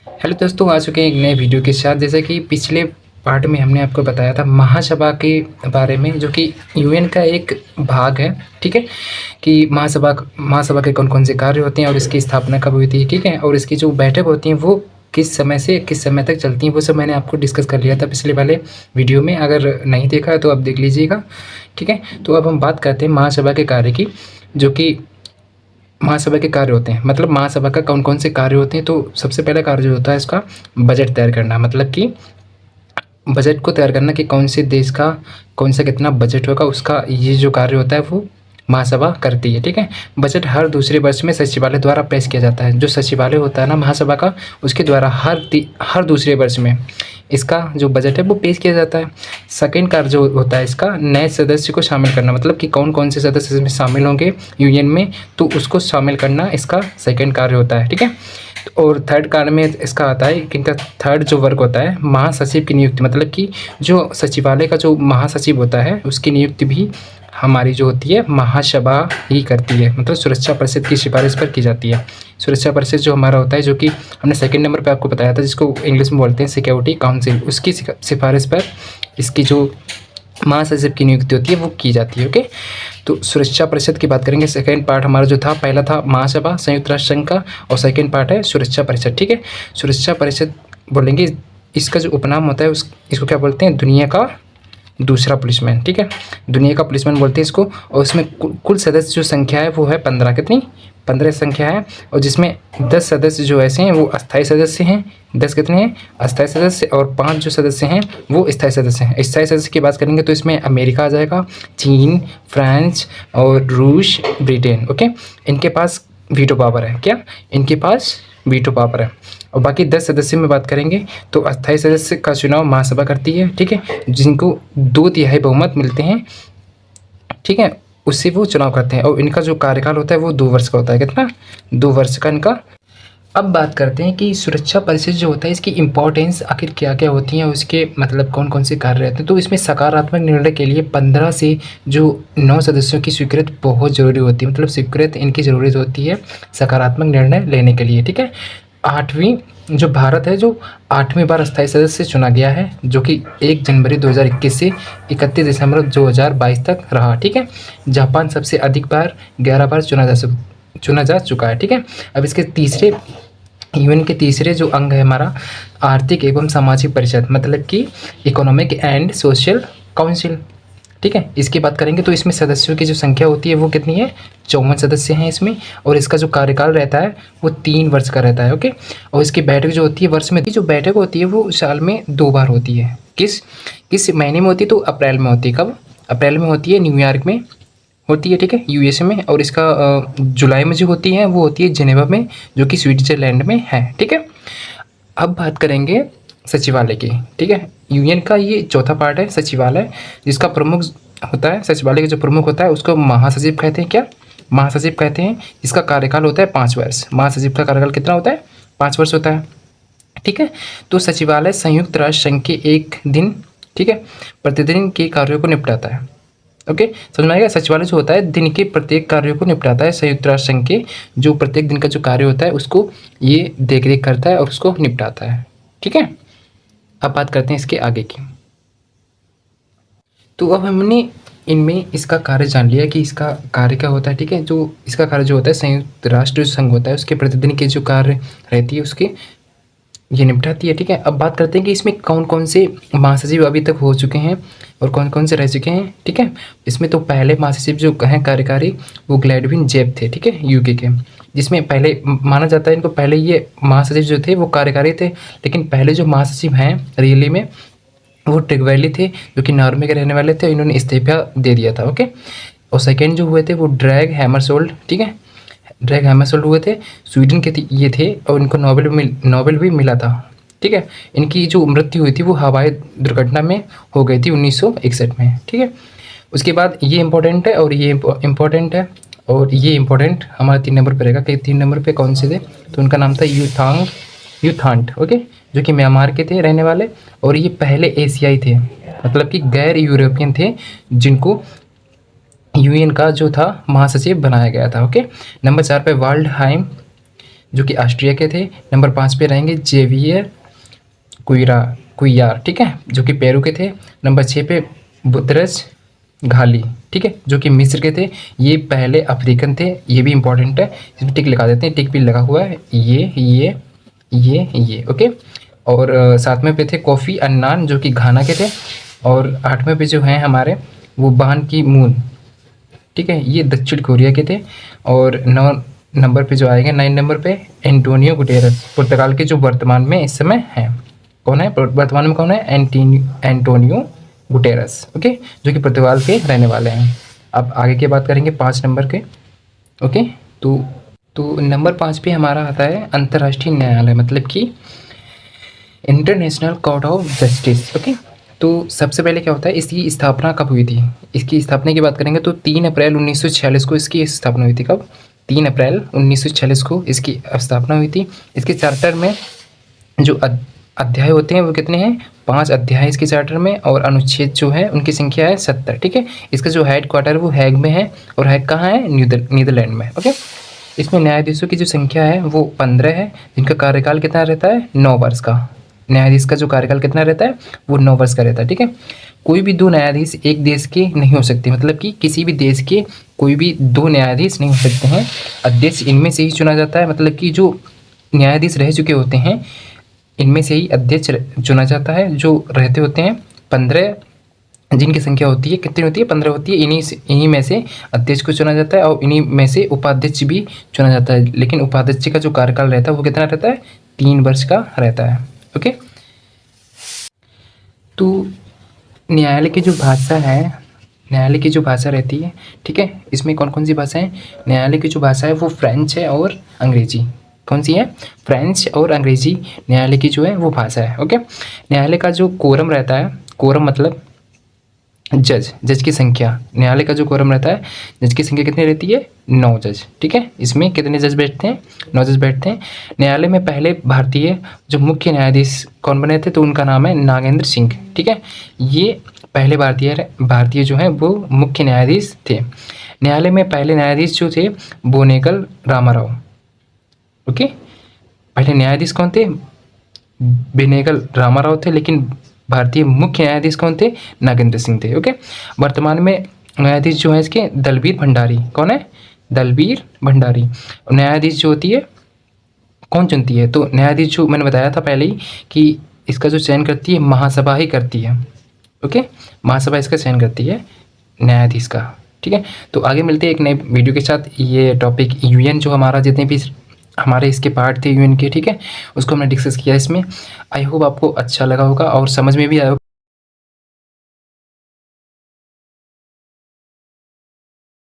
Hello दोस्तों, आ चुके हैं एक नए वीडियो के साथ। जैसे कि पिछले पार्ट में हमने आपको बताया था महासभा के बारे में, जो कि यूएन का एक भाग है। ठीक है, कि महासभा के कौन कौन से कार्य होते हैं और इसकी स्थापना कब हुई थी। ठीक है, और इसकी जो बैठक होती हैं वो किस समय से किस समय तक चलती हैं, वो सब मैंने आपको डिस्कस कर लिया था पिछले वाले वीडियो में। अगर नहीं देखा है तो आप देख लीजिएगा। ठीक है, तो अब हम बात करते हैं महासभा के कार्य की, जो कि महासभा के कार्य होते हैं। मतलब महासभा का कौन कौन से कार्य होते हैं। तो सबसे पहला कार्य जो होता है इसका बजट तैयार करना। मतलब कि बजट को तैयार करना कि कौन से देश का कौन सा कितना बजट होगा, उसका ये जो कार्य होता है वो महासभा करती है। ठीक है, बजट हर दूसरे वर्ष में सचिवालय द्वारा पेश किया जाता है। जो सचिवालय होता है ना महासभा का, उसके द्वारा हर दूसरे वर्ष में इसका जो बजट है वो पेश किया जाता है। सेकेंड कार्य जो होता है इसका नए सदस्य को शामिल करना। मतलब कि कौन कौन से सदस्य इसमें शामिल होंगे यूनियन में, तो उसको शामिल करना इसका सेकेंड कार्य होता है। ठीक है, और थर्ड कार्य में इसका आता है कि इनका थर्ड जो वर्क होता है महासचिव की नियुक्ति। मतलब कि जो सचिवालय का जो महासचिव होता है उसकी नियुक्ति भी हमारी जो होती है महासभा ही करती है। मतलब सुरक्षा परिषद की सिफारिश पर की जाती है। सुरक्षा परिषद जो हमारा होता है, जो कि हमने सेकंड नंबर पे आपको बताया था, जिसको इंग्लिश में बोलते हैं सिक्योरिटी काउंसिल, उसकी सिफारिश पर इसकी जो महासचिव की नियुक्ति होती है वो की जाती है। ओके, तो सुरक्षा परिषद की बात करेंगे। सेकेंड पार्ट हमारा जो था, पहला था महासभा संयुक्त राष्ट्र संघ का, और सेकेंड पार्ट है सुरक्षा परिषद। ठीक है, सुरक्षा परिषद बोलेंगे, इसका जो उपनाम होता है इसको क्या बोलते हैं, दुनिया का दूसरा पुलिसमैन। ठीक है, दुनिया का पुलिसमैन बोलते हैं इसको। और इसमें कुल सदस्य जो संख्या है वो है 15। कितनी? 15 संख्या है। और जिसमें 10 सदस्य जो ऐसे हैं वो अस्थायी सदस्य हैं। 10 कितने हैं? अस्थायी सदस्य। और 5 जो सदस्य हैं वो स्थायी सदस्य हैं। स्थायी सदस्य की बात करेंगे तो इसमें अमेरिका आ जाएगा, चीन, फ्रांस और रूस, ब्रिटेन। ओके, इनके पास वीटो पावर है। क्या? इनके पास वीटो पावर है। और बाकी 10 सदस्य में बात करेंगे तो अस्थायी सदस्य का चुनाव महासभा करती है। ठीक है, जिनको 2/3 बहुमत मिलते हैं, ठीक है, उससे वो चुनाव करते हैं। और इनका जो कार्यकाल होता है वो 2 वर्ष का होता है। कितना? 2 वर्ष का इनका। अब बात करते हैं कि सुरक्षा परिषद जो होता है इसकी इंपॉर्टेंस आखिर क्या क्या होती है, उसके मतलब कौन कौन से कार्य रहते हैं। तो इसमें सकारात्मक निर्णय के लिए 15 से जो 9 सदस्यों की स्वीकृति बहुत ज़रूरी होती है। मतलब स्वीकृति इनकी ज़रूरत होती है सकारात्मक निर्णय लेने के लिए। ठीक है, 8वीं जो भारत है जो 8वीं बार अस्थायी सदस्य चुना गया है, जो कि 1 जनवरी 2021 से 31 दिसंबर 2022 तक रहा। ठीक है, जापान सबसे अधिक बार 11 बार चुना जा चुका है। ठीक है, अब इसके तीसरे यूएन के तीसरे जो अंग है हमारा आर्थिक एवं सामाजिक परिषद, मतलब कि इकोनॉमिक एंड सोशल काउंसिल। ठीक है, इसकी बात करेंगे तो इसमें सदस्यों की जो संख्या होती है वो कितनी है? 54 सदस्य हैं इसमें। और इसका जो कार्यकाल रहता है वो 3 वर्ष का रहता है। ओके, और इसकी बैठक जो होती है वर्ष में, जो बैठक होती है वो साल में 2 बार होती है। किस महीने में होती है? तो अप्रैल में होती है। कब? अप्रैल में होती है, न्यूयॉर्क में होती है। ठीक है, यूएसए में। और इसका जुलाई में जो होती है वो होती है जेनेवा में, जो कि स्विट्जरलैंड में है। ठीक है, अब बात करेंगे सचिवालय की। ठीक है, यूनियन का ये चौथा पार्ट है सचिवालय, जिसका प्रमुख होता है, सचिवालय का जो प्रमुख होता है उसको महासचिव कहते हैं। क्या? महासचिव कहते हैं। इसका कार्यकाल होता है 5 वर्ष। महासचिव का कार्यकाल कितना होता है? 5 वर्ष होता है। ठीक है, तो सचिवालय संयुक्त राष्ट्र संघ के एक दिन, ठीक है, प्रतिदिन के कार्यों को निपटाता है। ओके, समझ में आएगा? सचिवालय जो होता है दिन के प्रत्येक कार्यों को निपटाता है। संयुक्त राष्ट्र संघ के जो प्रत्येक दिन का जो कार्य होता है उसको ये देख रेख करता है और उसको निपटाता है। ठीक है, अब बात करते हैं इसके आगे की। तो अब हमने इनमें इसका कार्य जान लिया कि इसका कार्य क्या होता है। ठीक है, जो इसका कार्य जो होता है संयुक्त राष्ट्र संघ होता है उसके प्रतिदिन के जो कार्य रहती है उसके ये निपटाती है। ठीक है, अब बात करते हैं कि इसमें कौन कौन से महासचिव अभी तक हो चुके हैं और कौन कौन से रह चुके हैं। ठीक है, इसमें तो पहले महासचिव जो हैं कार्यकारी वो ग्लैडविन जेब थे। ठीक है, यूके के, जिसमें पहले माना जाता है इनको पहले ये महासचिव जो थे वो कार्यकारी थे, लेकिन पहले जो महासचिव हैं रियली में वो ट्रिगवैली थे, जो कि नॉर्वे के रहने वाले थे। इन्होंने इस्तीफा दे दिया था। ओके, और सेकेंड जो हुए थे वो ड्रैग हैमरशोल्ड। ठीक है, ड्रैग हैमरशोल्ड हुए थे, स्वीडन के ये थे और इनको नोबेल भी मिला था। ठीक है, इनकी जो मृत्यु हुई थी वो हवाई दुर्घटना में हो गई थी 1961 में। ठीक है, उसके बाद ये इंपॉर्टेंट है और ये इंपॉर्टेंट है और ये इंपॉर्टेंट हमारा 3 नंबर पर रहेगा कि 3 नंबर पे कौन से थे। तो उनका नाम था यूथांट। ओके, जो कि म्यांमार के थे रहने वाले, और ये पहले एशियाई थे, मतलब कि गैर यूरोपियन थे, जिनको यूएन का जो था महासचिव बनाया गया था। ओके, नंबर 4 पे वाल्डहाइम जो कि ऑस्ट्रिया के थे। नंबर 5 पे रहेंगे जेवियर कुइयार, ठीक है, जो कि पेरू के थे। नंबर 6 पे बुतरस घाली, ठीक है, जो कि मिस्र के थे। ये पहले अफ्रीकन थे, ये भी इंपॉर्टेंट है, इसमें टिक लगा देते हैं, टिक भी लगा हुआ है, ये ओके। और 7वें पे थे कोफी अन्नान, जो कि घाना के थे। और 8वें पे जो हैं हमारे वो बान की मून, ठीक है, ये दक्षिण कोरिया के थे। और 9 नंबर पे जो आएगा 9 नंबर पे एंटोनियो गुटेरस, पुर्तगाल के, जो वर्तमान में इस समय हैं। कौन है वर्तमान में? कौन है? एंटोनियो गुटेरस, ओके, जो कि पुर्तगाल के रहने वाले हैं। अब आगे की बात करेंगे 5 नंबर के, ओके। तो नंबर 5 पे हमारा आता है अंतर्राष्ट्रीय न्यायालय, मतलब कि international court of justice, okay. तो सबसे पहले क्या होता है, इसकी स्थापना कब हुई थी? इसकी स्थापना की बात करेंगे तो 3 अप्रैल 1946 को इसकी स्थापना हुई थी। कब? 3 अप्रैल 1946 को इसकी स्थापना हुई थी। इसके चार्टर में जो अध्याय होते हैं वो कितने हैं? 5 अध्याय इसके चार्टर में, और अनुच्छेद जो है उनकी संख्या है 70, ठीक है। इसका जो हेड क्वार्टर वो हैग में है, और हैग कहाँ है? नीदरलैंड में, ओके। इसमें न्यायाधीशों की जो संख्या है वो 15 है, जिनका कार्यकाल कितना रहता है? 9 वर्ष का। न्यायाधीश का जो कार्यकाल कितना रहता है? वो 9 वर्ष का रहता है, ठीक है। कोई भी 2 न्यायाधीश एक देश के नहीं हो सकते, मतलब कि किसी भी देश के कोई भी 2 न्यायाधीश नहीं हो सकते हैं। अध्यक्ष इनमें से ही चुना जाता है, मतलब कि जो न्यायाधीश रह चुके होते हैं इनमें से ही अध्यक्ष चुना जाता है। जो रहते होते हैं 15, जिनकी संख्या होती है कितनी होती है? 15 होती है। इन्हीं में से अध्यक्ष को चुना जाता है, और इन्हीं में से उपाध्यक्ष भी चुना जाता है। लेकिन उपाध्यक्ष का जो कार्यकाल रहता है वो कितना रहता है? 3 वर्ष का रहता है, ओके। तो न्यायालय की जो भाषा है, न्यायालय की जो भाषा रहती है, ठीक है, इसमें कौन कौन सी भाषा है? न्यायालय की जो भाषा है वो फ्रेंच है और अंग्रेजी। कौन सी है? फ्रेंच और अंग्रेजी न्यायालय की जो है वो भाषा है, ओके। न्यायालय का जो कोरम रहता है, कोरम मतलब जज की संख्या, न्यायालय का जो कोरम रहता है, जज की संख्या कितनी रहती है? 9 जज, ठीक है। इसमें कितने जज बैठते हैं? 9 जज बैठते हैं। न्यायालय में पहले भारतीय जो मुख्य न्यायाधीश कौन बने थे? तो उनका नाम है नागेंद्र सिंह, ठीक है। ये पहले भारतीय जो हैं वो मुख्य न्यायाधीश थे। न्यायालय में पहले न्यायाधीश जो थे बोनेगल रामाराव, ओके। पहले न्यायाधीश कौन थे? बेनेगल रामाराव थे, लेकिन भारतीय मुख्य न्यायाधीश कौन थे? नागेंद्र सिंह थे, ओके। वर्तमान में न्यायाधीश जो है इसके दलबीर भंडारी। कौन है? दलबीर भंडारी। न्यायाधीश जो होती है कौन चुनती है? तो न्यायाधीश जो मैंने बताया था पहले ही कि इसका जो चयन करती है महासभा ही करती है, ओके। महासभा इसका चयन करती है न्यायाधीश का, ठीक है। तो आगे मिलते हैं एक नए वीडियो के साथ। ये टॉपिक यूएन जो हमारा जितने भी हमारे इसके पार्ट थे यूएन के, ठीक है, उसको हमने डिस्कस किया इसमें। आई होप आपको अच्छा लगा होगा और समझ में भी आया होगा।